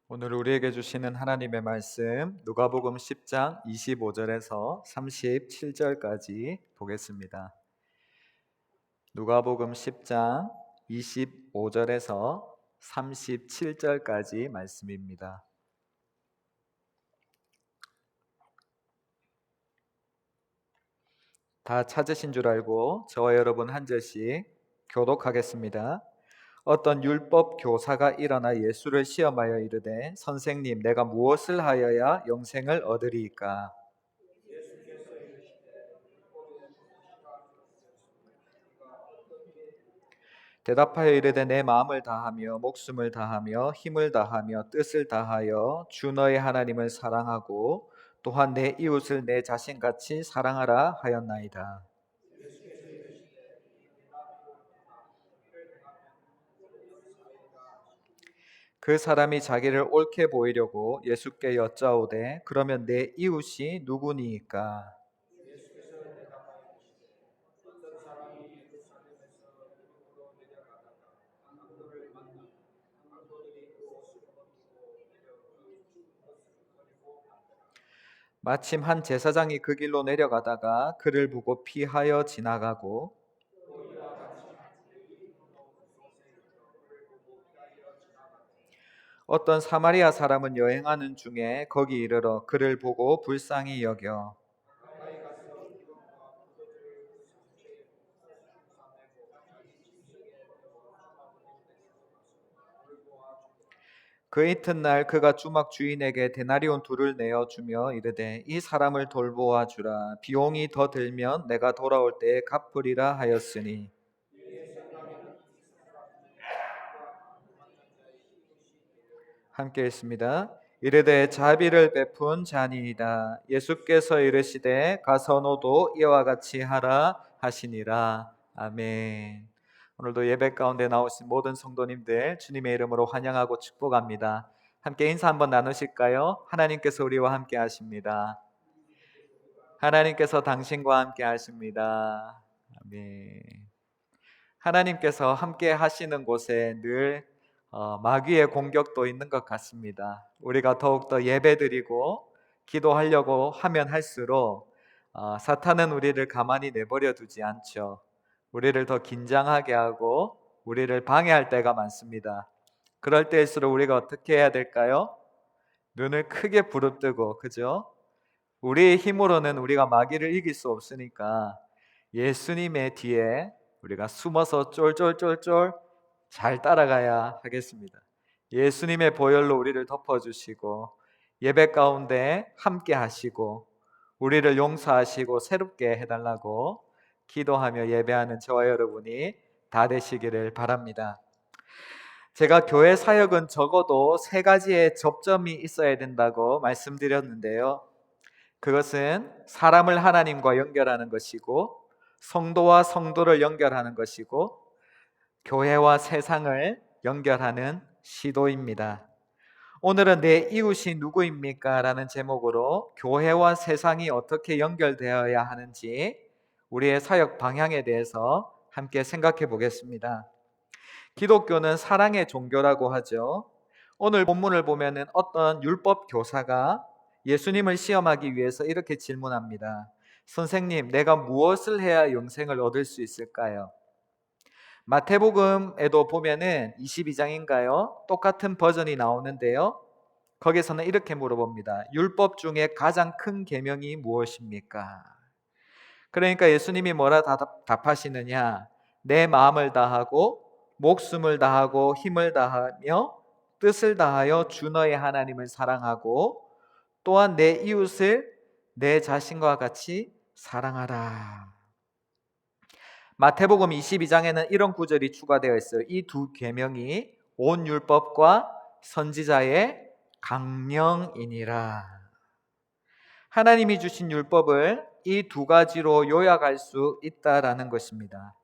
오늘 우리에게 주시는 하나님의 말씀 누가복음 10장 25절에서 37절까지 보겠습니다. 누가복음 10장 25절에서 37절까지 말씀입니다. 다 찾으신 줄 알고 저와 여러분 한 절씩 교독하겠습니다. 어떤 율법 교사가 일어나 예수를 시험하여 이르되 선생님 내가 무엇을 하여야 영생을 얻으리이까? 대답하여 이르되 내 마음을 다하며 목숨을 다하며 힘을 다하며 뜻을 다하여 주 너의 하나님을 사랑하고 또한 내 이웃을 내 자신같이 사랑하라 하였나이다. 그 사람이 자기를 옳게 보이려고 예수께 여짜오되 그러면 내 이웃이 누구니이까? 마침 한 제사장이 그 길로 내려가다가 그를 보고 피하여 지나가고 어떤 사마리아 사람은 여행하는 중에 거기 이르러 그를 보고 불쌍히 여겨 그 이튿날 그가 주막 주인에게 데나리온 둘을 내어 주며 이르되 이 사람을 돌보아 주라 비용이 더 들면 내가 돌아올 때에 갚으리라 하였으니 함께 있습니다. 이르되 자비를 베푼 자니이다. 예수께서 이르시되 가서 너도 이와 같이 하라 하시니라. 아멘. 오늘도 예배 가운데 나오신 모든 성도님들 주님의 이름으로 환영하고 축복합니다. 함께 인사 한번 나누실까요? 하나님께서 우리와 함께 하십니다. 하나님께서 당신과 함께 하십니다. 아멘. 하나님께서 함께 하시는 곳에 늘 마귀의 공격도 있는 것 같습니다. 우리가 더욱더 예배드리고 기도하려고 하면 할수록 사탄은 우리를 가만히 내버려 두지 않죠. 우리를 더 긴장하게 하고 우리를 방해할 때가 많습니다. 그럴 때일수록 우리가 어떻게 해야 될까요? 눈을 크게 부릅뜨고, 그죠? 우리의 힘으로는 우리가 마귀를 이길 수 없으니까 예수님의 뒤에 우리가 숨어서 쫄쫄쫄쫄 잘 따라가야 하겠습니다. 예수님의 보혈로 우리를 덮어주시고 예배 가운데 함께 하시고 우리를 용서하시고 새롭게 해달라고 기도하며 예배하는 저와 여러분이 다 되시기를 바랍니다. 제가 교회 사역은 적어도 세 가지의 접점이 있어야 된다고 말씀드렸는데요. 그것은 사람을 하나님과 연결하는 것이고 성도와 성도를 연결하는 것이고 교회와 세상을 연결하는 시도입니다. 오늘은 내 이웃이 누구입니까? 라는 제목으로 교회와 세상이 어떻게 연결되어야 하는지 우리의 사역 방향에 대해서 함께 생각해 보겠습니다. 기독교는 사랑의 종교라고 하죠. 오늘 본문을 보면은 어떤 율법 교사가 예수님을 시험하기 위해서 이렇게 질문합니다. 선생님, 내가 무엇을 해야 영생을 얻을 수 있을까요? 마태복음에도 보면은 22장인가요? 똑같은 버전이 나오는데요. 거기서는 이렇게 물어봅니다. 율법 중에 가장 큰 계명이 무엇입니까? 그러니까 예수님이 뭐라 답하시느냐? 내 마음을 다하고 목숨을 다하고 힘을 다하며 뜻을 다하여 주 너의 하나님을 사랑하고 또한 내 이웃을 내 자신과 같이 사랑하라. 마태복음 22장에는 이런 구절이 추가되어 있어요. 이 두 계명이 온 율법과 선지자의 강령이니라. 하나님이 주신 율법을 이 두 가지로 요약할 수 있다라는 것입니다.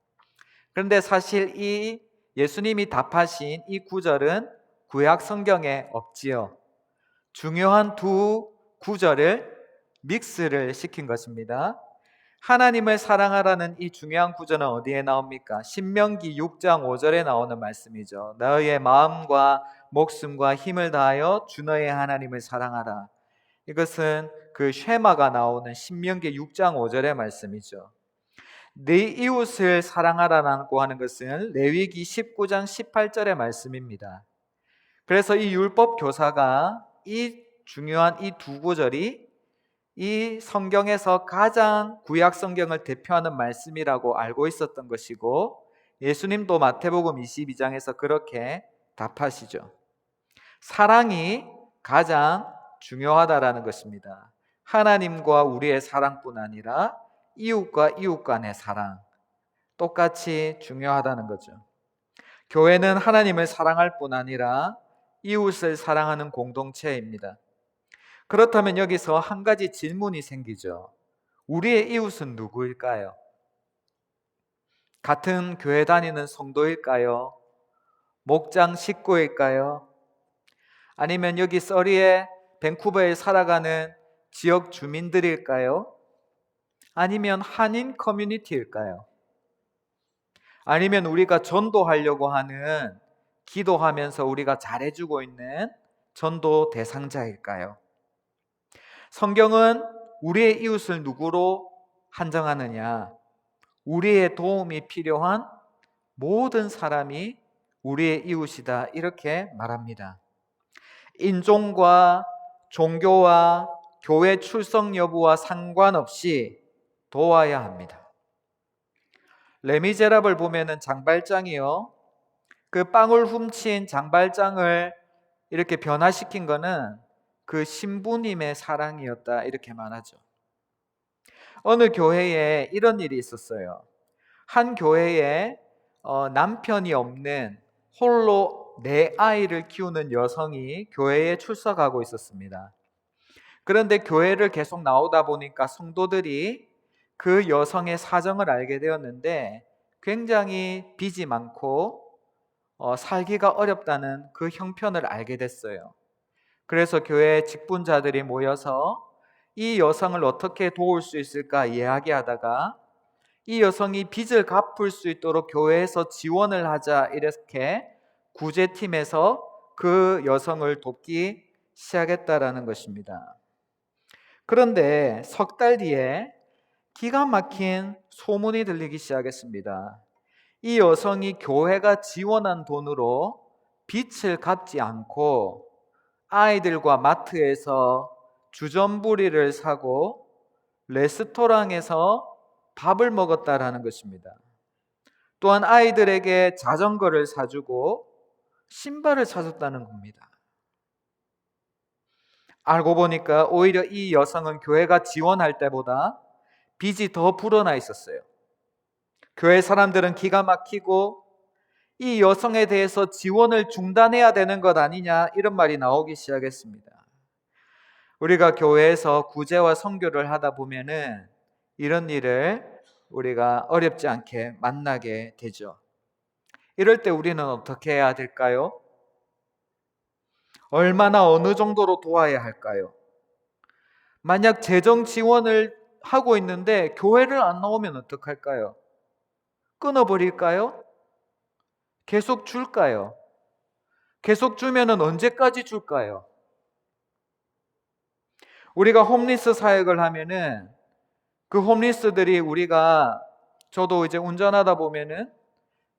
그런데 사실 이 예수님이 답하신 이 구절은 구약 성경에 없지요. 중요한 두 구절을 믹스를 시킨 것입니다. 하나님을 사랑하라는 이 중요한 구절은 어디에 나옵니까? 신명기 6장 5절에 나오는 말씀이죠. 너의 마음과 목숨과 힘을 다하여 주 너의 하나님을 사랑하라. 이것은 그 쉐마가 나오는 신명기 6장 5절의 말씀이죠. 네 이웃을 사랑하라고 하는 것은 레위기 19장 18절의 말씀입니다. 그래서 이 율법 교사가 이 중요한 이 두 구절이 이 성경에서 가장 구약 성경을 대표하는 말씀이라고 알고 있었던 것이고, 예수님도 마태복음 22장에서 그렇게 답하시죠. 사랑이 가장 중요하다라는 것입니다. 하나님과 우리의 사랑뿐 아니라 이웃과 이웃 간의 사랑, 똑같이 중요하다는 거죠. 교회는 하나님을 사랑할 뿐 아니라 이웃을 사랑하는 공동체입니다. 그렇다면 여기서 한 가지 질문이 생기죠. 우리의 이웃은 누구일까요? 같은 교회 다니는 성도일까요? 목장 식구일까요? 아니면 여기 서리에 밴쿠버에 살아가는 지역 주민들일까요? 아니면 한인 커뮤니티일까요? 아니면 우리가 전도하려고 하는, 기도하면서 우리가 잘해주고 있는 전도 대상자일까요? 성경은 우리의 이웃을 누구로 한정하느냐? 우리의 도움이 필요한 모든 사람이 우리의 이웃이다, 이렇게 말합니다. 인종과 종교와 교회 출석 여부와 상관없이 도와야 합니다. 레미제라블 보면은 장발장이요, 그 빵을 훔친 장발장을 이렇게 변화시킨 거는 그 신부님의 사랑이었다, 이렇게 말하죠. 어느 교회에 이런 일이 있었어요. 한 교회에 남편이 없는 홀로 4아이를 키우는 여성이 교회에 출석하고 있었습니다. 그런데 교회를 계속 나오다 보니까 성도들이 그 여성의 사정을 알게 되었는데, 굉장히 빚이 많고 살기가 어렵다는 그 형편을 알게 됐어요. 그래서 교회 직분자들이 모여서 이 여성을 어떻게 도울 수 있을까 이야기하다가, 이 여성이 빚을 갚을 수 있도록 교회에서 지원을 하자, 이렇게 구제팀에서 그 여성을 돕기 시작했다라는 것입니다. 그런데 석 달 뒤에 기가 막힌 소문이 들리기 시작했습니다. 이 여성이 교회가 지원한 돈으로 빚을 갚지 않고 아이들과 마트에서 주전부리를 사고 레스토랑에서 밥을 먹었다라는 것입니다. 또한 아이들에게 자전거를 사주고 신발을 사줬다는 겁니다. 알고 보니까 오히려 이 여성은 교회가 지원할 때보다 빚이 더 불어나 있었어요. 교회 사람들은 기가 막히고 이 여성에 대해서 지원을 중단해야 되는 것 아니냐, 이런 말이 나오기 시작했습니다. 우리가 교회에서 구제와 선교를 하다 보면은 이런 일을 우리가 어렵지 않게 만나게 되죠. 이럴 때 우리는 어떻게 해야 될까요? 얼마나 어느 정도로 도와야 할까요? 만약 재정 지원을 하고 있는데 교회를 안 나오면 어떡할까요? 끊어버릴까요? 계속 줄까요? 계속 주면은 언제까지 줄까요? 우리가 홈리스 사역을 하면은 그 홈리스들이, 저도 이제 운전하다 보면은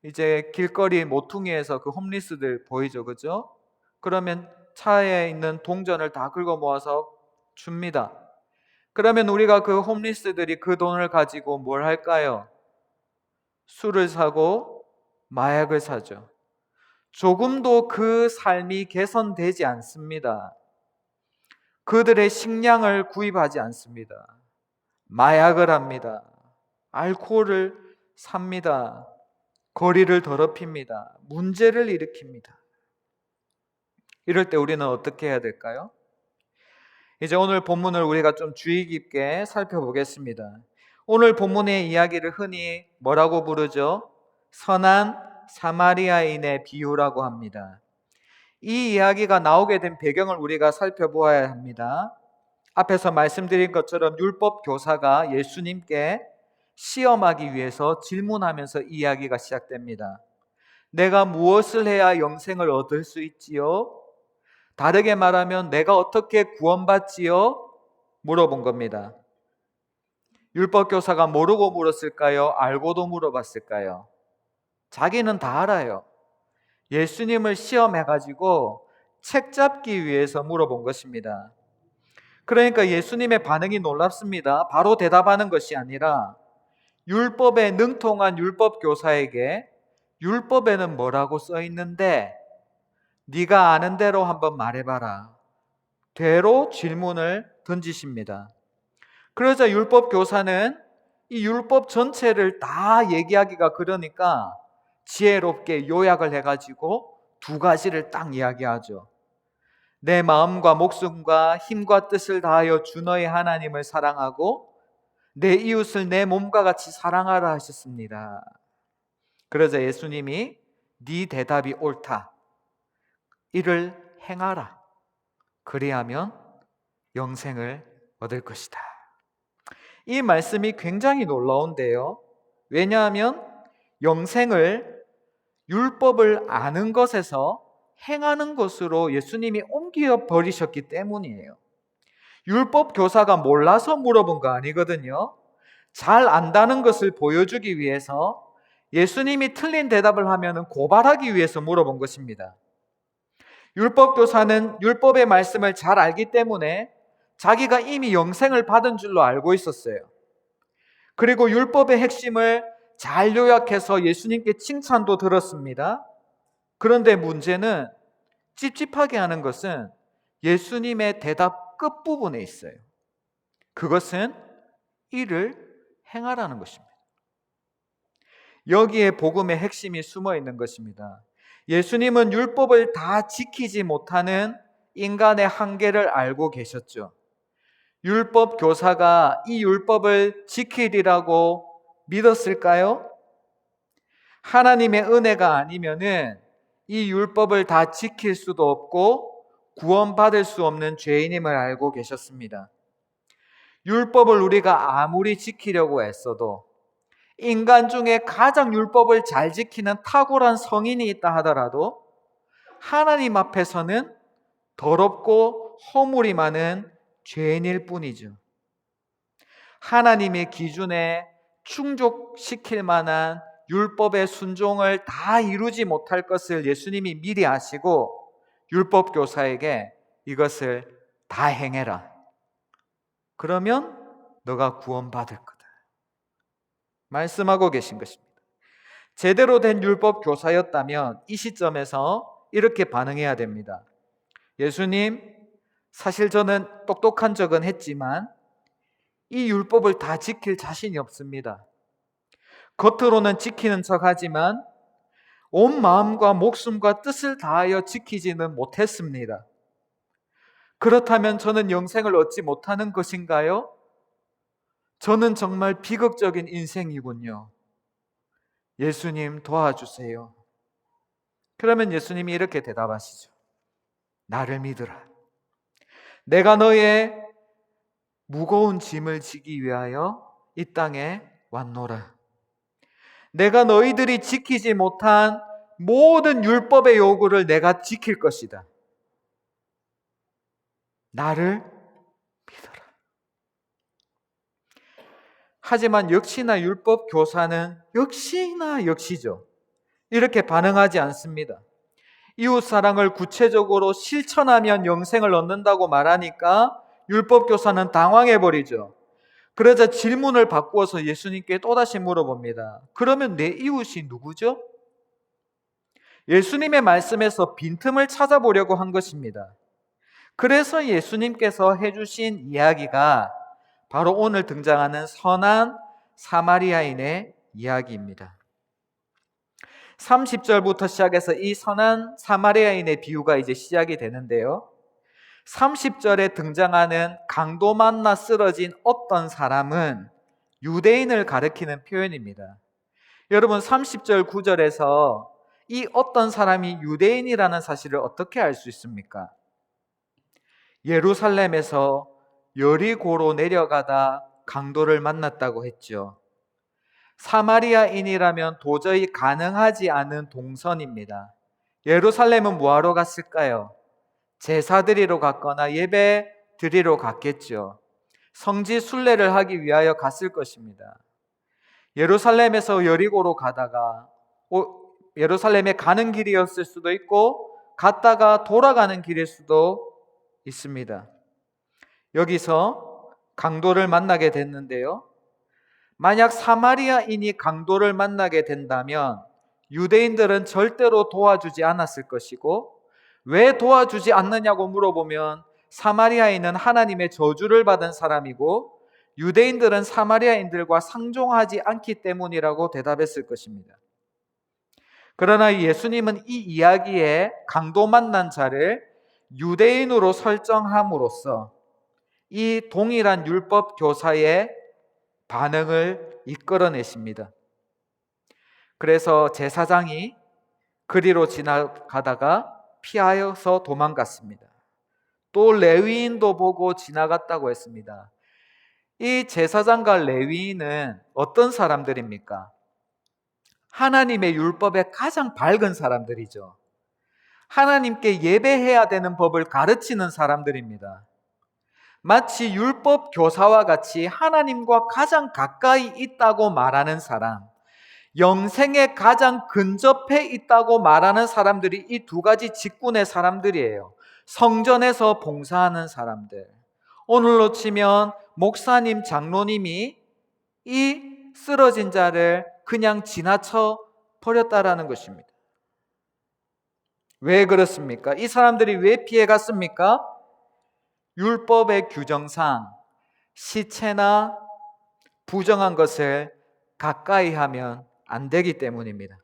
이제 길거리 모퉁이에서 그 홈리스들 보이죠, 그죠? 그러면 차에 있는 동전을 다 긁어 모아서 줍니다. 그러면 우리가 그 홈리스들이 그 돈을 가지고 뭘 할까요? 술을 사고 마약을 사죠. 조금도 그 삶이 개선되지 않습니다. 그들의 식량을 구입하지 않습니다. 마약을 합니다. 알코올을 삽니다. 거리를 더럽힙니다. 문제를 일으킵니다. 이럴 때 우리는 어떻게 해야 될까요? 이제 오늘 본문을 우리가 좀 주의 깊게 살펴보겠습니다. 오늘 본문의 이야기를 흔히 뭐라고 부르죠? 선한 사마리아인의 비유라고 합니다. 이 이야기가 나오게 된 배경을 우리가 살펴보아야 합니다. 앞에서 말씀드린 것처럼 율법 교사가 예수님께 시험하기 위해서 질문하면서 이야기가 시작됩니다. 내가 무엇을 해야 영생을 얻을 수 있지요? 다르게 말하면 내가 어떻게 구원받지요? 물어본 겁니다. 율법 교사가 모르고 물었을까요? 알고도 물어봤을까요? 자기는 다 알아요. 예수님을 시험해가지고 책 잡기 위해서 물어본 것입니다. 그러니까 예수님의 반응이 놀랍습니다. 바로 대답하는 것이 아니라 율법에 능통한 율법 교사에게 율법에는 뭐라고 써 있는데 네가 아는 대로 한번 말해봐라. 되로 질문을 던지십니다. 그러자 율법 교사는 이 율법 전체를 다 얘기하기가 그러니까 지혜롭게 요약을 해가지고 두 가지를 딱 이야기하죠. 내 마음과 목숨과 힘과 뜻을 다하여 주 너의 하나님을 사랑하고 내 이웃을 내 몸과 같이 사랑하라 하셨습니다. 그러자 예수님이 네 대답이 옳다. 이를 행하라. 그리하면 영생을 얻을 것이다. 이 말씀이 굉장히 놀라운데요. 왜냐하면 영생을 율법을 아는 것에서 행하는 것으로 예수님이 옮겨 버리셨기 때문이에요. 율법 교사가 몰라서 물어본 거 아니거든요. 잘 안다는 것을 보여주기 위해서 예수님이 틀린 대답을 하면 고발하기 위해서 물어본 것입니다. 율법 교사는 율법의 말씀을 잘 알기 때문에 자기가 이미 영생을 받은 줄로 알고 있었어요. 그리고 율법의 핵심을 잘 요약해서 예수님께 칭찬도 들었습니다. 그런데 문제는 찝찝하게 하는 것은 예수님의 대답 끝부분에 있어요. 그것은 이를 행하라는 것입니다. 여기에 복음의 핵심이 숨어 있는 것입니다. 예수님은 율법을 다 지키지 못하는 인간의 한계를 알고 계셨죠. 율법 교사가 이 율법을 지키리라고 믿었을까요? 하나님의 은혜가 아니면은 이 율법을 다 지킬 수도 없고 구원받을 수 없는 죄인임을 알고 계셨습니다. 율법을 우리가 아무리 지키려고 애써도 인간 중에 가장 율법을 잘 지키는 탁월한 성인이 있다 하더라도 하나님 앞에서는 더럽고 허물이 많은 죄인일 뿐이죠. 하나님의 기준에 충족시킬 만한 율법의 순종을 다 이루지 못할 것을 예수님이 미리 아시고 율법 교사에게 이것을 다 행해라. 그러면 너가 구원받을 거다. 말씀하고 계신 것입니다. 제대로 된 율법 교사였다면 이 시점에서 이렇게 반응해야 됩니다. 예수님, 사실 저는 똑똑한 척은 했지만 이 율법을 다 지킬 자신이 없습니다. 겉으로는 지키는 척하지만 온 마음과 목숨과 뜻을 다하여 지키지는 못했습니다. 그렇다면 저는 영생을 얻지 못하는 것인가요? 저는 정말 비극적인 인생이군요. 예수님 도와주세요. 그러면 예수님이 이렇게 대답하시죠. 나를 믿으라. 내가 너의 무거운 짐을 지기 위하여 이 땅에 왔노라. 내가 너희들이 지키지 못한 모든 율법의 요구를 내가 지킬 것이다. 나를 믿어라. 하지만 역시나 율법 교사는 역시죠. 이렇게 반응하지 않습니다. 이웃 사랑을 구체적으로 실천하면 영생을 얻는다고 말하니까 율법 교사는 당황해 버리죠. 그러자 질문을 바꾸어서 예수님께 또다시 물어봅니다. 그러면 내 이웃이 누구죠? 예수님의 말씀에서 빈틈을 찾아보려고 한 것입니다. 그래서 예수님께서 해주신 이야기가 바로 오늘 등장하는 선한 사마리아인의 이야기입니다. 30절부터 시작해서 이 선한 사마리아인의 비유가 이제 시작이 되는데요. 30절에 등장하는 강도 만나 쓰러진 어떤 사람은 유대인을 가리키는 표현입니다. 여러분 30절 9절에서 이 어떤 사람이 유대인이라는 사실을 어떻게 알 수 있습니까? 예루살렘에서 여리고로 내려가다 강도를 만났다고 했죠. 사마리아인이라면 도저히 가능하지 않은 동선입니다. 예루살렘은 뭐하러 갔을까요? 제사 드리러 갔거나 예배 드리러 갔겠죠. 성지 순례를 하기 위하여 갔을 것입니다. 예루살렘에서 여리고로 가다가 예루살렘에 가는 길이었을 수도 있고 갔다가 돌아가는 길일 수도 있습니다. 여기서 강도를 만나게 됐는데요. 만약 사마리아인이 강도를 만나게 된다면 유대인들은 절대로 도와주지 않았을 것이고, 왜 도와주지 않느냐고 물어보면 사마리아인은 하나님의 저주를 받은 사람이고 유대인들은 사마리아인들과 상종하지 않기 때문이라고 대답했을 것입니다. 그러나 예수님은 이 이야기에 강도 만난 자를 유대인으로 설정함으로써 이 동일한 율법 교사의 반응을 이끌어내십니다. 그래서 제사장이 그리로 지나가다가 피하여서 도망갔습니다. 또 레위인도 보고 지나갔다고 했습니다. 이 제사장과 레위인은 어떤 사람들입니까? 하나님의 율법에 가장 밝은 사람들이죠. 하나님께 예배해야 되는 법을 가르치는 사람들입니다. 마치 율법 교사와 같이 하나님과 가장 가까이 있다고 말하는 사람, 영생에 가장 근접해 있다고 말하는 사람들이 이 두 가지 직군의 사람들이에요. 성전에서 봉사하는 사람들, 오늘로 치면 목사님, 장로님이 이 쓰러진 자를 그냥 지나쳐 버렸다라는 것입니다. 왜 그렇습니까? 이 사람들이 왜 피해 갔습니까? 율법의 규정상 시체나 부정한 것을 가까이 하면 안 되기 때문입니다.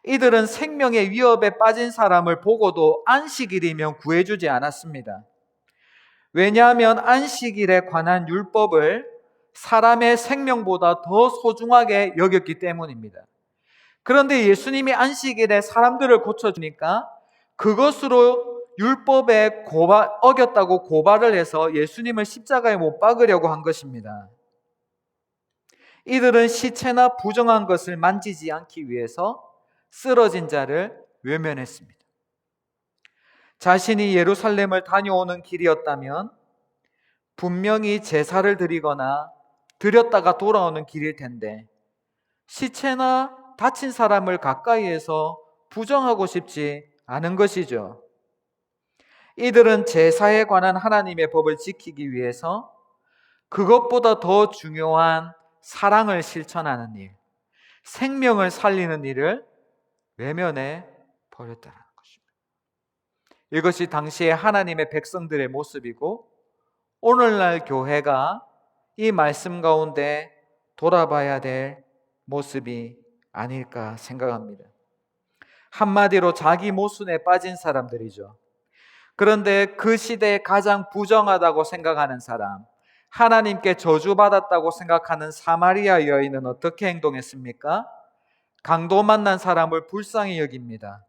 이들은 생명의 위협에 빠진 사람을 보고도 안식일이면 구해주지 않았습니다. 왜냐하면 안식일에 관한 율법을 사람의 생명보다 더 소중하게 여겼기 때문입니다. 그런데 예수님이 안식일에 사람들을 고쳐주니까 그것으로 율법에 어겼다고 고발을 해서 예수님을 십자가에 못 박으려고 한 것입니다. 이들은 시체나 부정한 것을 만지지 않기 위해서 쓰러진 자를 외면했습니다. 자신이 예루살렘을 다녀오는 길이었다면 분명히 제사를 드리거나 드렸다가 돌아오는 길일 텐데 시체나 다친 사람을 가까이에서 부정하고 싶지 않은 것이죠. 이들은 제사에 관한 하나님의 법을 지키기 위해서 그것보다 더 중요한 사랑을 실천하는 일, 생명을 살리는 일을 외면해 버렸다는 것입니다. 이것이 당시의 하나님의 백성들의 모습이고 오늘날 교회가 이 말씀 가운데 돌아봐야 될 모습이 아닐까 생각합니다. 한마디로 자기 모순에 빠진 사람들이죠. 그런데 그 시대에 가장 부정하다고 생각하는 사람, 하나님께 저주받았다고 생각하는 사마리아 여인은 어떻게 행동했습니까? 강도 만난 사람을 불쌍히 여깁니다.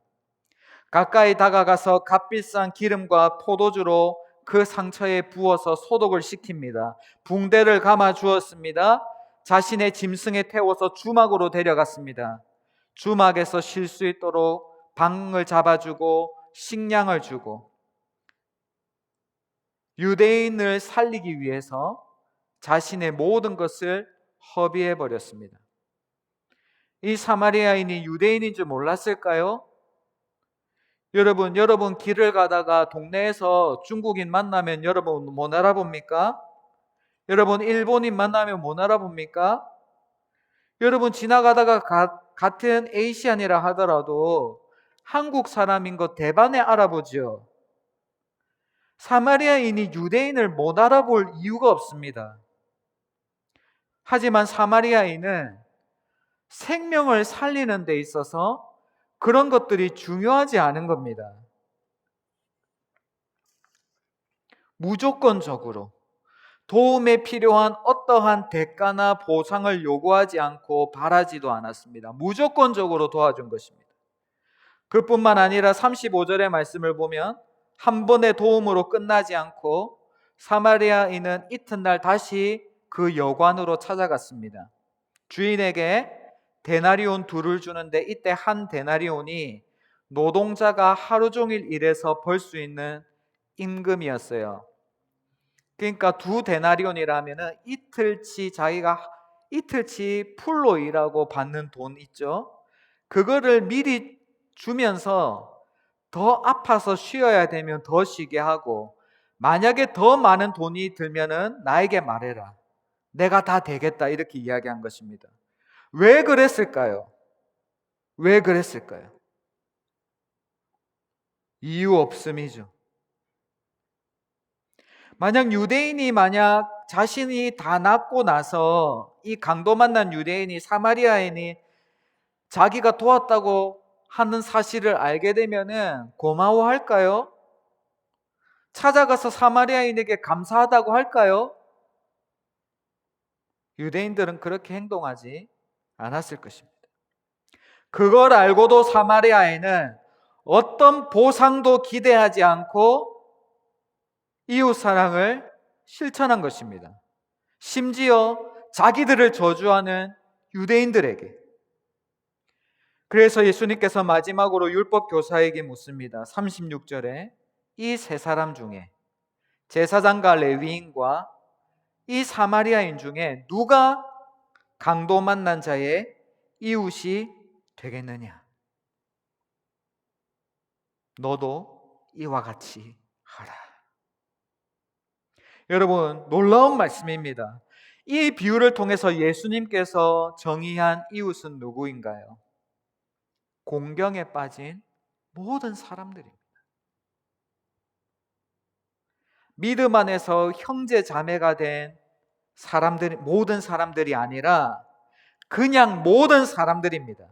가까이 다가가서 값비싼 기름과 포도주로 그 상처에 부어서 소독을 시킵니다. 붕대를 감아 주었습니다. 자신의 짐승에 태워서 주막으로 데려갔습니다. 주막에서 쉴 수 있도록 방을 잡아주고 식량을 주고 유대인을 살리기 위해서 자신의 모든 것을 허비해 버렸습니다. 이 사마리아인이 유대인인 줄 몰랐을까요? 여러분 길을 가다가 동네에서 중국인 만나면 여러분 못 알아봅니까? 여러분 일본인 만나면 못 알아봅니까? 여러분 지나가다가 같은 에이시안이라 하더라도 한국 사람인 거 대반에 알아보죠. 사마리아인이 유대인을 못 알아볼 이유가 없습니다. 하지만 사마리아인은 생명을 살리는 데 있어서 그런 것들이 중요하지 않은 겁니다. 무조건적으로 도움에 필요한 어떠한 대가나 보상을 요구하지 않고 바라지도 않았습니다. 무조건적으로 도와준 것입니다. 그뿐만 아니라 35절의 말씀을 보면 한 번의 도움으로 끝나지 않고 사마리아인은 이튿날 다시 그 여관으로 찾아갔습니다. 주인에게 데나리온 둘을 주는데 이때 한 데나리온이 노동자가 하루 종일 일해서 벌 수 있는 임금이었어요. 그러니까 두 데나리온이라면은 이틀치 풀로 일하고 받는 돈 있죠. 그거를 미리 주면서 더 아파서 쉬어야 되면 더 쉬게 하고, 만약에 더 많은 돈이 들면은 나에게 말해라. 내가 다 되겠다. 이렇게 이야기한 것입니다. 왜 그랬을까요? 왜 그랬을까요? 이유 없음이죠. 만약 자신이 다 낫고 나서 이 강도 만난 유대인이, 사마리아인이 자기가 도왔다고 하는 사실을 알게 되면은 고마워할까요? 찾아가서 사마리아인에게 감사하다고 할까요? 유대인들은 그렇게 행동하지 않았을 것입니다. 그걸 알고도 사마리아인은 어떤 보상도 기대하지 않고 이웃 사랑을 실천한 것입니다. 심지어 자기들을 저주하는 유대인들에게. 그래서 예수님께서 마지막으로 율법 교사에게 묻습니다. 36절에 이 세 사람 중에 제사장과 레위인과 이 사마리아인 중에 누가 강도 만난 자의 이웃이 되겠느냐? 너도 이와 같이 하라. 여러분, 놀라운 말씀입니다. 이 비유를 통해서 예수님께서 정의한 이웃은 누구인가요? 공경에 빠진 모든 사람들입니다. 믿음 안에서 형제 자매가 된 사람들, 모든 사람들이 아니라 그냥 모든 사람들입니다.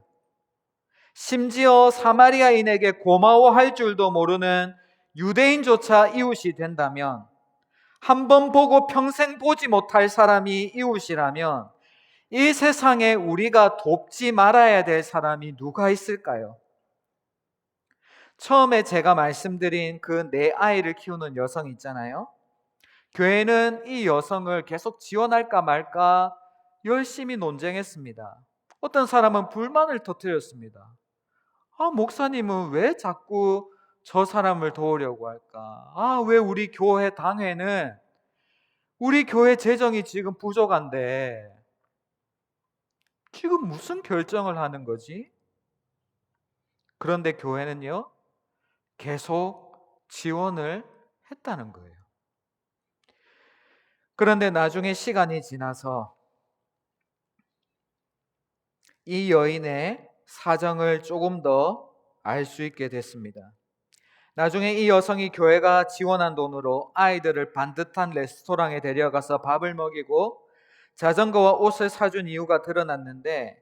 심지어 사마리아인에게 고마워할 줄도 모르는 유대인조차 이웃이 된다면, 한 번 보고 평생 보지 못할 사람이 이웃이라면 이 세상에 우리가 돕지 말아야 될 사람이 누가 있을까요? 처음에 제가 말씀드린 그 네 아이를 키우는 여성 있잖아요. 교회는 이 여성을 계속 지원할까 말까 열심히 논쟁했습니다. 어떤 사람은 불만을 터뜨렸습니다. 목사님은 왜 자꾸 저 사람을 도우려고 할까? 왜 우리 교회 당회는 우리 교회 재정이 지금 부족한데 지금 무슨 결정을 하는 거지? 그런데 교회는요, 계속 지원을 했다는 거예요. 그런데 나중에 시간이 지나서 이 여인의 사정을 조금 더 알 수 있게 됐습니다. 나중에 이 여성이 교회가 지원한 돈으로 아이들을 반듯한 레스토랑에 데려가서 밥을 먹이고 자전거와 옷을 사준 이유가 드러났는데,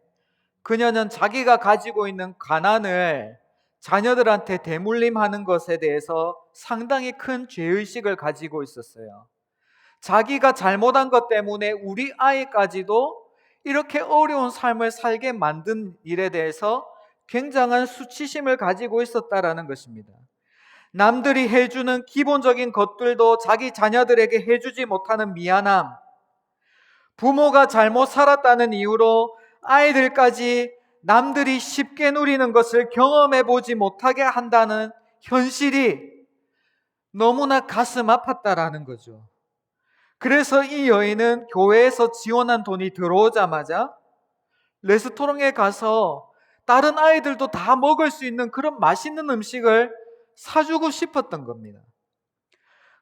그녀는 자기가 가지고 있는 가난을 자녀들한테 대물림하는 것에 대해서 상당히 큰 죄의식을 가지고 있었어요. 자기가 잘못한 것 때문에 우리 아이까지도 이렇게 어려운 삶을 살게 만든 일에 대해서 굉장한 수치심을 가지고 있었다라는 것입니다. 남들이 해주는 기본적인 것들도 자기 자녀들에게 해주지 못하는 미안함, 부모가 잘못 살았다는 이유로 아이들까지 남들이 쉽게 누리는 것을 경험해 보지 못하게 한다는 현실이 너무나 가슴 아팠다라는 거죠. 그래서 이 여인은 교회에서 지원한 돈이 들어오자마자 레스토랑에 가서 다른 아이들도 다 먹을 수 있는 그런 맛있는 음식을 사주고 싶었던 겁니다.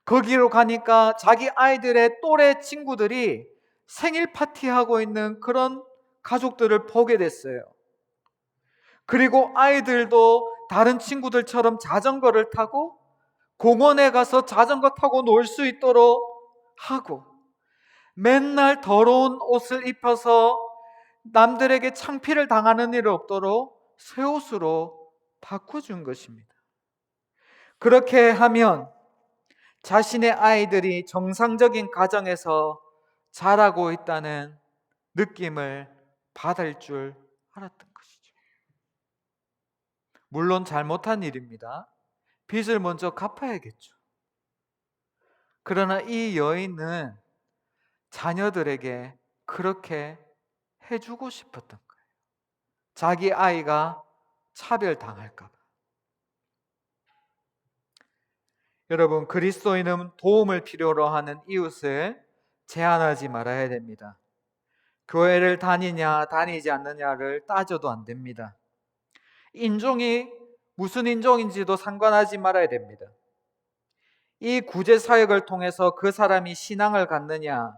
거기로 가니까 자기 아이들의 또래 친구들이 생일 파티하고 있는 그런 가족들을 보게 됐어요. 그리고 아이들도 다른 친구들처럼 자전거를 타고 공원에 가서 자전거 타고 놀 수 있도록 하고, 맨날 더러운 옷을 입혀서 남들에게 창피를 당하는 일 없도록 새 옷으로 바꿔준 것입니다. 그렇게 하면 자신의 아이들이 정상적인 가정에서 자라고 있다는 느낌을 받을 줄 알았던 것이죠. 물론 잘못한 일입니다. 빚을 먼저 갚아야겠죠. 그러나 이 여인은 자녀들에게 그렇게 해주고 싶었던 거예요. 자기 아이가 차별당할까 봐. 여러분, 그리스도인은 도움을 필요로 하는 이웃을 제한하지 말아야 됩니다. 교회를 다니냐 다니지 않느냐를 따져도 안 됩니다. 인종이 무슨 인종인지도 상관하지 말아야 됩니다. 이 구제 사역을 통해서 그 사람이 신앙을 갖느냐,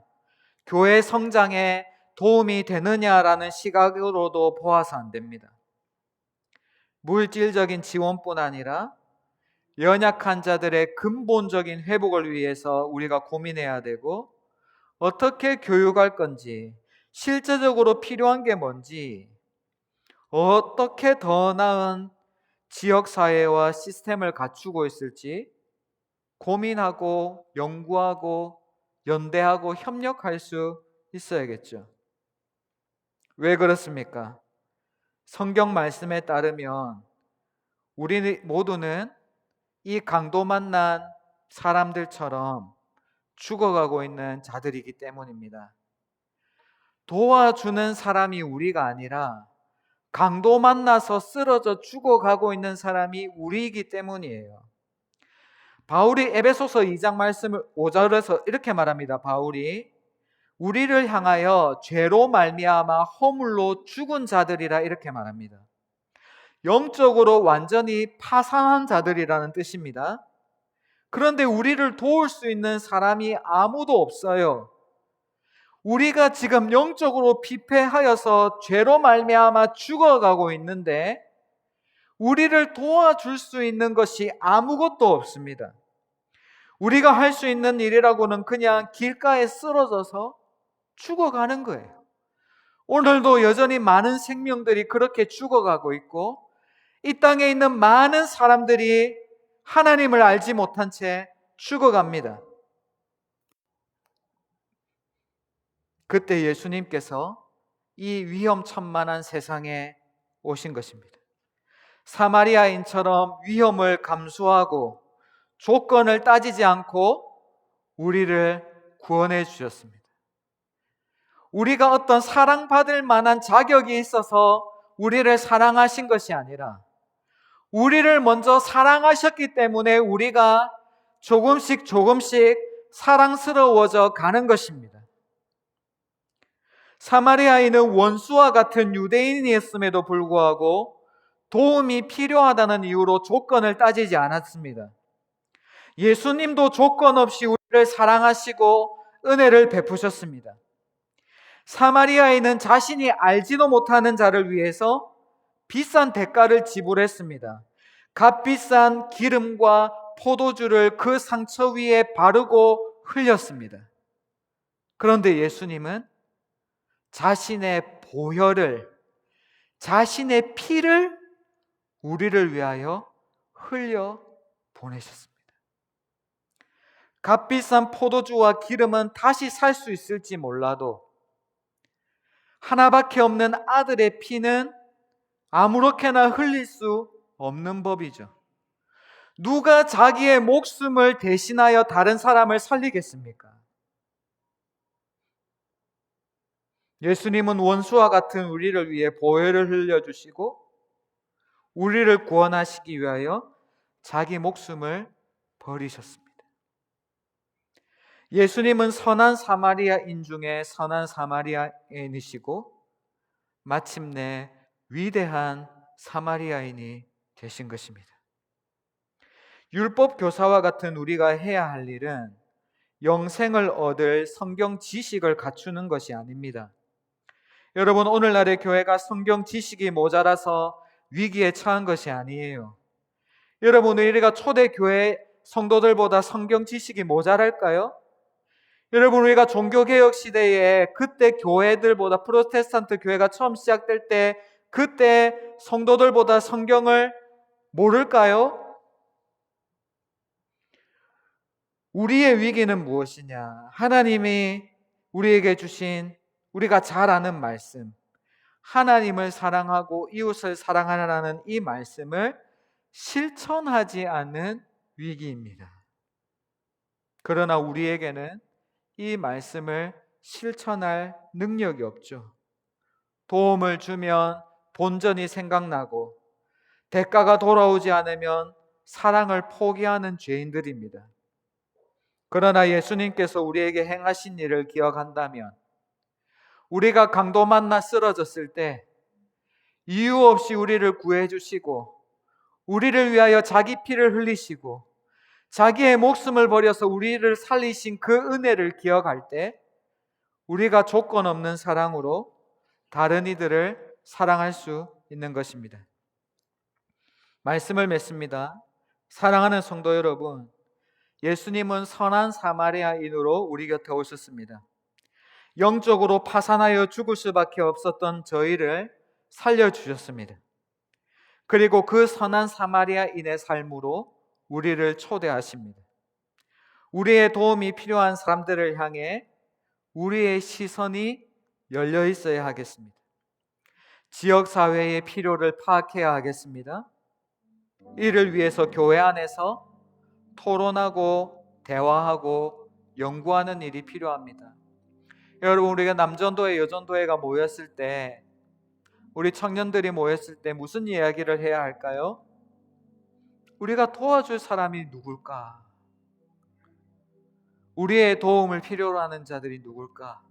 교회 성장에 도움이 되느냐라는 시각으로도 보아서 안 됩니다. 물질적인 지원뿐 아니라 연약한 자들의 근본적인 회복을 위해서 우리가 고민해야 되고, 어떻게 교육할 건지, 실제적으로 필요한 게 뭔지, 어떻게 더 나은 지역사회와 시스템을 갖추고 있을지 고민하고 연구하고 연대하고 협력할 수 있어야겠죠. 왜 그렇습니까? 성경 말씀에 따르면 우리 모두는 이 강도 만난 사람들처럼 죽어가고 있는 자들이기 때문입니다. 도와주는 사람이 우리가 아니라 강도 만나서 쓰러져 죽어가고 있는 사람이 우리이기 때문이에요. 바울이 에베소서 2장 말씀을 5절에서 이렇게 말합니다. 바울이 우리를 향하여 죄로 말미암아 허물로 죽은 자들이라 이렇게 말합니다. 영적으로 완전히 파산한 자들이라는 뜻입니다. 그런데 우리를 도울 수 있는 사람이 아무도 없어요. 우리가 지금 영적으로 피폐하여서 죄로 말미암아 죽어가고 있는데 우리를 도와줄 수 있는 것이 아무것도 없습니다. 우리가 할 수 있는 일이라고는 그냥 길가에 쓰러져서 죽어가는 거예요. 오늘도 여전히 많은 생명들이 그렇게 죽어가고 있고, 이 땅에 있는 많은 사람들이 하나님을 알지 못한 채 죽어갑니다. 그때 예수님께서 이 위험천만한 세상에 오신 것입니다. 사마리아인처럼 위험을 감수하고 조건을 따지지 않고 우리를 구원해 주셨습니다. 우리가 어떤 사랑받을 만한 자격이 있어서 우리를 사랑하신 것이 아니라 우리를 먼저 사랑하셨기 때문에 우리가 조금씩 사랑스러워져 가는 것입니다. 사마리아인은 원수와 같은 유대인이었음에도 불구하고 도움이 필요하다는 이유로 조건을 따지지 않았습니다. 예수님도 조건 없이 우리를 사랑하시고 은혜를 베푸셨습니다. 사마리아인은 자신이 알지도 못하는 자를 위해서 비싼 대가를 지불했습니다. 값비싼 기름과 포도주를 그 상처 위에 바르고 흘렸습니다. 그런데 예수님은 자신의 보혈을, 자신의 피를 우리를 위하여 흘려 보내셨습니다. 값비싼 포도주와 기름은 다시 살 수 있을지 몰라도 하나밖에 없는 아들의 피는 아무렇게나 흘릴 수 없는 법이죠. 누가 자기의 목숨을 대신하여 다른 사람을 살리겠습니까? 예수님은 원수와 같은 우리를 위해 보혈을 흘려주시고 우리를 구원하시기 위하여 자기 목숨을 버리셨습니다. 예수님은 선한 사마리아인 중에 선한 사마리아인이시고 마침내 위대한 사마리아인이 되신 것입니다. 율법 교사와 같은 우리가 해야 할 일은 영생을 얻을 성경 지식을 갖추는 것이 아닙니다. 여러분, 오늘날의 교회가 성경 지식이 모자라서 위기에 처한 것이 아니에요. 여러분, 우리가 초대교회 성도들보다 성경 지식이 모자랄까요? 여러분, 우리가 종교개혁 시대에 그때 교회들보다, 프로테스탄트 교회가 처음 시작될 때 그때 성도들보다 성경을 모를까요? 우리의 위기는 무엇이냐? 하나님이 우리에게 주신 우리가 잘 아는 말씀, 하나님을 사랑하고 이웃을 사랑하라는 이 말씀을 실천하지 않는 위기입니다. 그러나 우리에게는 이 말씀을 실천할 능력이 없죠. 도움을 주면 본전이 생각나고 대가가 돌아오지 않으면 사랑을 포기하는 죄인들입니다. 그러나 예수님께서 우리에게 행하신 일을 기억한다면, 우리가 강도 만나 쓰러졌을 때 이유 없이 우리를 구해 주시고 우리를 위하여 자기 피를 흘리시고 자기의 목숨을 버려서 우리를 살리신 그 은혜를 기억할 때 우리가 조건 없는 사랑으로 다른 이들을 사랑할 수 있는 것입니다. 말씀을 맺습니다. 사랑하는 성도 여러분, 예수님은 선한 사마리아인으로 우리 곁에 오셨습니다. 영적으로 파산하여 죽을 수밖에 없었던 저희를 살려주셨습니다. 그리고 그 선한 사마리아인의 삶으로 우리를 초대하십니다. 우리의 도움이 필요한 사람들을 향해 우리의 시선이 열려 있어야 하겠습니다. 지역사회의 필요를 파악해야 하겠습니다. 이를 위해서 교회 안에서 토론하고 대화하고 연구하는 일이 필요합니다. 여러분, 우리가 남전도회, 여전도회가 모였을 때, 우리 청년들이 모였을 때 무슨 이야기를 해야 할까요? 우리가 도와줄 사람이 누굴까? 우리의 도움을 필요로 하는 자들이 누굴까?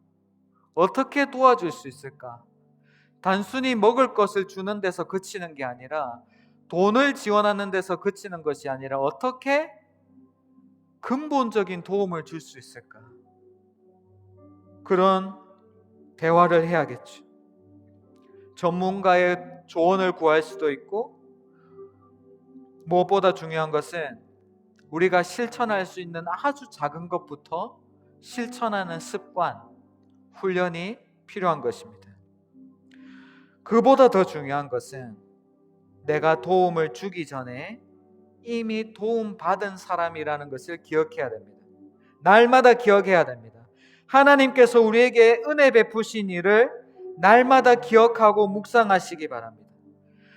어떻게 도와줄 수 있을까? 단순히 먹을 것을 주는 데서 그치는 게 아니라, 돈을 지원하는 데서 그치는 것이 아니라 어떻게 근본적인 도움을 줄 수 있을까? 그런 대화를 해야겠죠. 전문가의 조언을 구할 수도 있고, 무엇보다 중요한 것은 우리가 실천할 수 있는 아주 작은 것부터 실천하는 습관, 훈련이 필요한 것입니다. 그보다 더 중요한 것은 내가 도움을 주기 전에 이미 도움받은 사람이라는 것을 기억해야 됩니다. 날마다 기억해야 됩니다. 하나님께서 우리에게 은혜 베푸신 일을 날마다 기억하고 묵상하시기 바랍니다.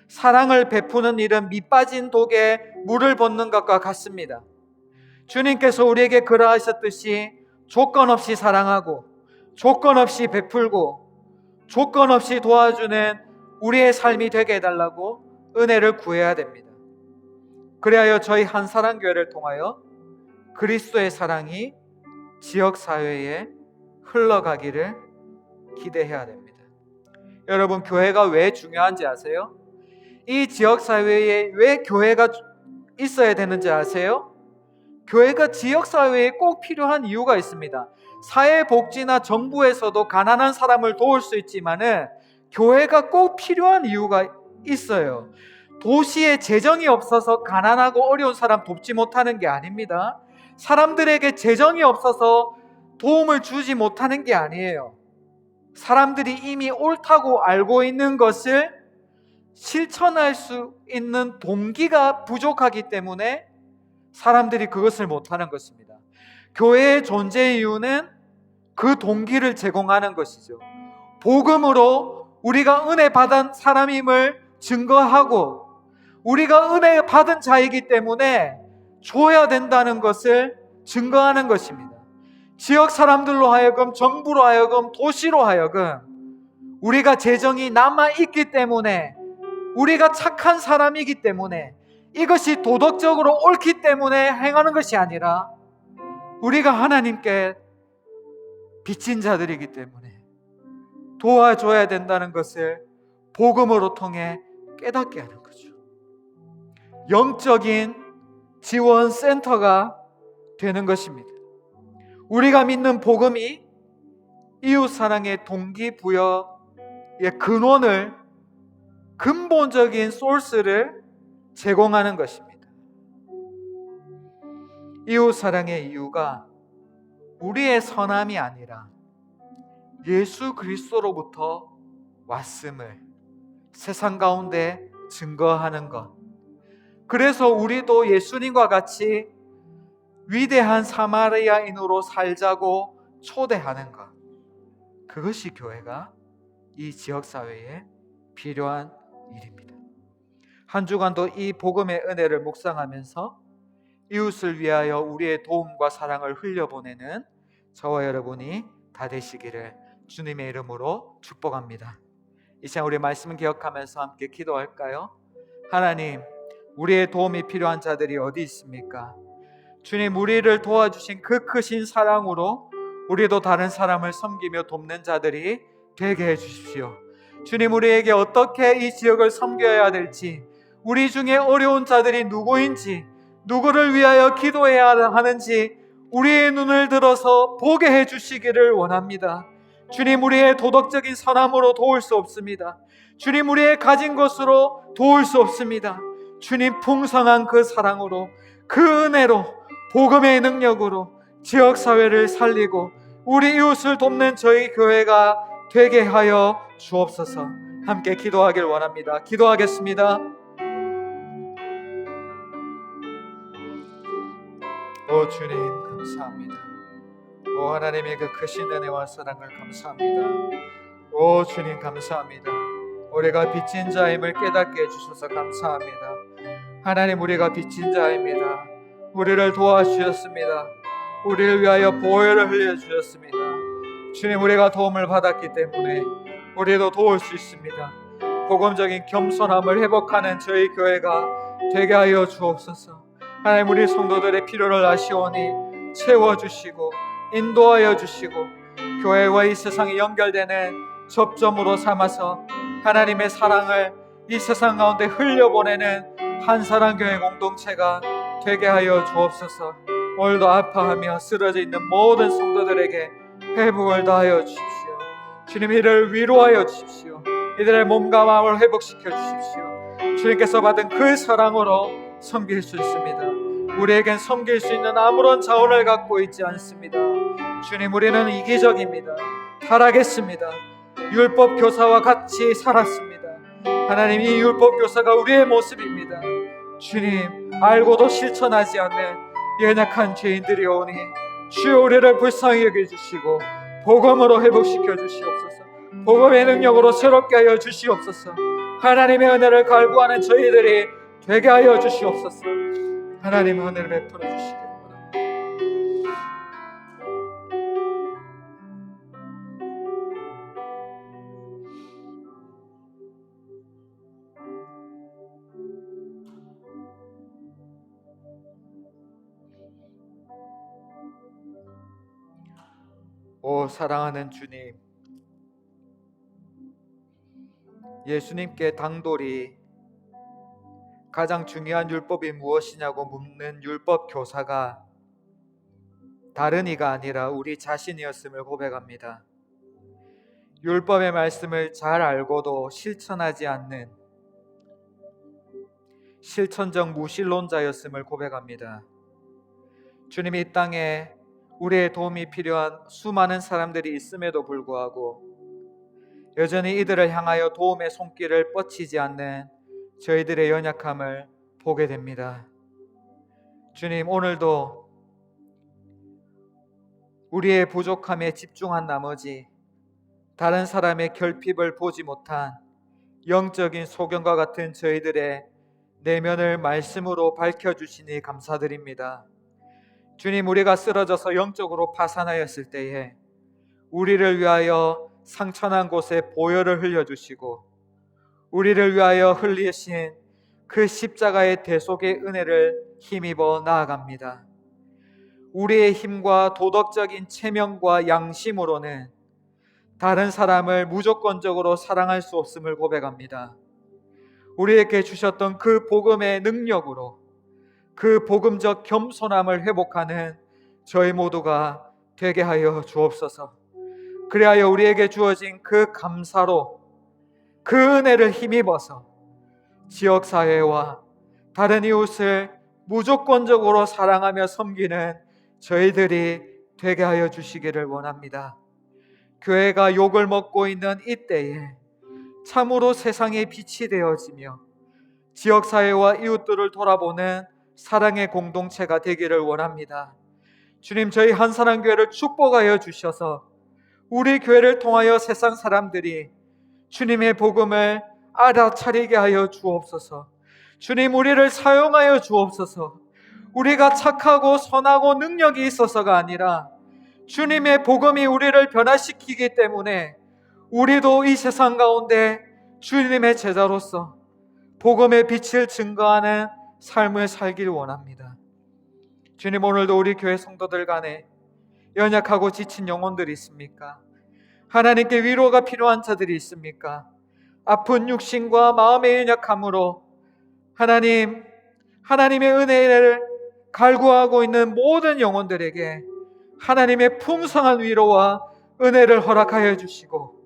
사랑을 베푸는 일은 밑 빠진 독에 물을 붓는 것과 같습니다. 주님께서 우리에게 그러하셨듯이 조건 없이 사랑하고 조건 없이 베풀고 조건 없이 도와주는 우리의 삶이 되게 해달라고 은혜를 구해야 됩니다. 그래야 저희 한사랑교회를 통하여 그리스도의 사랑이 지역사회에 흘러가기를 기대해야 됩니다. 여러분, 교회가 왜 중요한지 아세요? 이 지역사회에 왜 교회가 있어야 되는지 아세요? 교회가 지역사회에 꼭 필요한 이유가 있습니다. 사회복지나 정부에서도 가난한 사람을 도울 수 있지만은 교회가 꼭 필요한 이유가 있어요. 도시에 재정이 없어서 가난하고 어려운 사람 돕지 못하는 게 아닙니다. 사람들에게 재정이 없어서 도움을 주지 못하는 게 아니에요. 사람들이 이미 옳다고 알고 있는 것을 실천할 수 있는 동기가 부족하기 때문에 사람들이 그것을 못하는 것입니다. 교회의 존재 이유는 그 동기를 제공하는 것이죠. 복음으로 우리가 은혜 받은 사람임을 증거하고 우리가 은혜 받은 자이기 때문에 줘야 된다는 것을 증거하는 것입니다. 지역 사람들로 하여금, 정부로 하여금, 도시로 하여금 우리가 재정이 남아있기 때문에, 우리가 착한 사람이기 때문에, 이것이 도덕적으로 옳기 때문에 행하는 것이 아니라 우리가 하나님께 빚진 자들이기 때문에 도와줘야 된다는 것을 복음으로 통해 깨닫게 하는 거죠. 영적인 지원 센터가 되는 것입니다. 우리가 믿는 복음이 이웃사랑의 동기부여의 근원을, 근본적인 소스를 제공하는 것입니다. 이웃사랑의 이유가 우리의 선함이 아니라 예수 그리스도로부터 왔음을 세상 가운데 증거하는 것. 그래서 우리도 예수님과 같이 위대한 사마리아인으로 살자고 초대하는 것. 그것이 교회가 이 지역사회에 필요한 일입니다. 한 주간도 이 복음의 은혜를 묵상하면서 이웃을 위하여 우리의 도움과 사랑을 흘려보내는 저와 여러분이 다 되시기를 주님의 이름으로 축복합니다. 이 시간 우리 말씀 기억하면서 함께 기도할까요? 하나님, 우리의 도움이 필요한 자들이 어디 있습니까? 주님, 우리를 도와주신 그 크신 사랑으로 우리도 다른 사람을 섬기며 돕는 자들이 되게 해주십시오. 주님, 우리에게 어떻게 이 지역을 섬겨야 될지, 우리 중에 어려운 자들이 누구인지, 누구를 위하여 기도해야 하는지 우리의 눈을 들어서 보게 해주시기를 원합니다. 주님, 우리의 도덕적인 선함으로 도울 수 없습니다. 주님, 우리의 가진 것으로 도울 수 없습니다. 주님, 풍성한 그 사랑으로, 그 은혜로, 복음의 능력으로 지역사회를 살리고 우리 이웃을 돕는 저희 교회가 되게 하여 주옵소서. 함께 기도하길 원합니다. 기도하겠습니다. 오 주님, 감사합니다. 오 하나님의 그 크신 은혜와 사랑을 감사합니다. 오 주님, 감사합니다. 우리가 빚진 자임을 깨닫게 해주셔서 감사합니다. 하나님, 우리가 빚진 자입니다. 우리를 도와주셨습니다. 우리를 위하여 보혈을 흘려주셨습니다. 주님, 우리가 도움을 받았기 때문에 우리도 도울 수 있습니다. 복음적인 겸손함을 회복하는 저희 교회가 되게 하여 주옵소서. 하나님, 우리 성도들의 필요를 아시오니 채워주시고 인도하여 주시고 교회와 이 세상에 연결되는 접점으로 삼아서 하나님의 사랑을 이 세상 가운데 흘려보내는 한사랑교회 공동체가 되게 하여 주옵소서. 오늘도 아파하며 쓰러져 있는 모든 성도들에게 회복을 다하여 주십시오. 주님, 이를 위로하여 주십시오. 이들의 몸과 마음을 회복시켜 주십시오. 주님께서 받은 그 사랑으로 섬길 수 있습니다. 우리에겐 섬길 수 있는 아무런 자원을 갖고 있지 않습니다. 주님, 우리는 이기적입니다. 타락했습니다. 율법 교사와 같이 살았습니다. 하나님, 이 율법 교사가 우리의 모습입니다. 주님, 알고도 실천하지 않는 연약한 죄인들이 오니 주여, 우리를 불쌍히 여겨주시고 복음으로 회복시켜 주시옵소서. 복음의 능력으로 새롭게 하여 주시옵소서. 하나님의 은혜를 갈구하는 저희들이 되게 하여 주시옵소서. 하나님, 은혜를 베풀어 주시기 바랍니다. 오 사랑하는 주님, 예수님께 당돌이 가장 중요한 율법이 무엇이냐고 묻는 율법 교사가 다른 이가 아니라 우리 자신이었음을 고백합니다. 율법의 말씀을 잘 알고도 실천하지 않는 실천적 무신론자였음을 고백합니다. 주님이 이 땅에 우리의 도움이 필요한 수많은 사람들이 있음에도 불구하고 여전히 이들을 향하여 도움의 손길을 뻗치지 않는 저희들의 연약함을 보게 됩니다. 주님, 오늘도 우리의 부족함에 집중한 나머지 다른 사람의 결핍을 보지 못한 영적인 소경과 같은 저희들의 내면을 말씀으로 밝혀주시니 감사드립니다. 주님, 우리가 쓰러져서 영적으로 파산하였을 때에 우리를 위하여 상처난 곳에 보혈을 흘려주시고 우리를 위하여 흘리신 그 십자가의 대속의 은혜를 힘입어 나아갑니다. 우리의 힘과 도덕적인 체면과 양심으로는 다른 사람을 무조건적으로 사랑할 수 없음을 고백합니다. 우리에게 주셨던 그 복음의 능력으로 그 복음적 겸손함을 회복하는 저희 모두가 되게 하여 주옵소서. 그리하여 우리에게 주어진 그 감사로 그 은혜를 힘입어서 지역사회와 다른 이웃을 무조건적으로 사랑하며 섬기는 저희들이 되게 하여 주시기를 원합니다. 교회가 욕을 먹고 있는 이때에 참으로 세상의 빛이 되어지며 지역사회와 이웃들을 돌아보는 사랑의 공동체가 되기를 원합니다. 주님, 저희 한사랑교회를 축복하여 주셔서 우리 교회를 통하여 세상 사람들이 주님의 복음을 알아차리게 하여 주옵소서. 주님, 우리를 사용하여 주옵소서. 우리가 착하고 선하고 능력이 있어서가 아니라 주님의 복음이 우리를 변화시키기 때문에 우리도 이 세상 가운데 주님의 제자로서 복음의 빛을 증거하는 삶을 살길 원합니다. 주님, 오늘도 우리 교회 성도들 간에 연약하고 지친 영혼들이 있습니까? 하나님께 위로가 필요한 자들이 있습니까? 아픈 육신과 마음의 연약함으로 하나님의 은혜를 갈구하고 있는 모든 영혼들에게 하나님의 풍성한 위로와 은혜를 허락하여 주시고,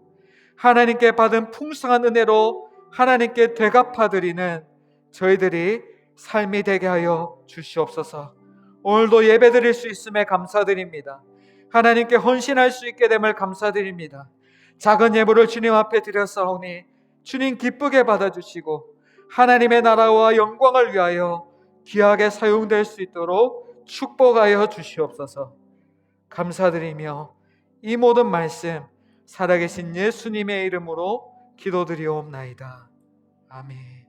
하나님께 받은 풍성한 은혜로 하나님께 되갚아드리는 저희들이 삶이 되게 하여 주시옵소서. 오늘도 예배드릴 수 있음에 감사드립니다. 하나님께 헌신할 수 있게 됨을 감사드립니다. 작은 예물을 주님 앞에 드렸사오니 주님 기쁘게 받아주시고 하나님의 나라와 영광을 위하여 귀하게 사용될 수 있도록 축복하여 주시옵소서. 감사드리며 이 모든 말씀 살아계신 예수님의 이름으로 기도드리옵나이다. 아멘.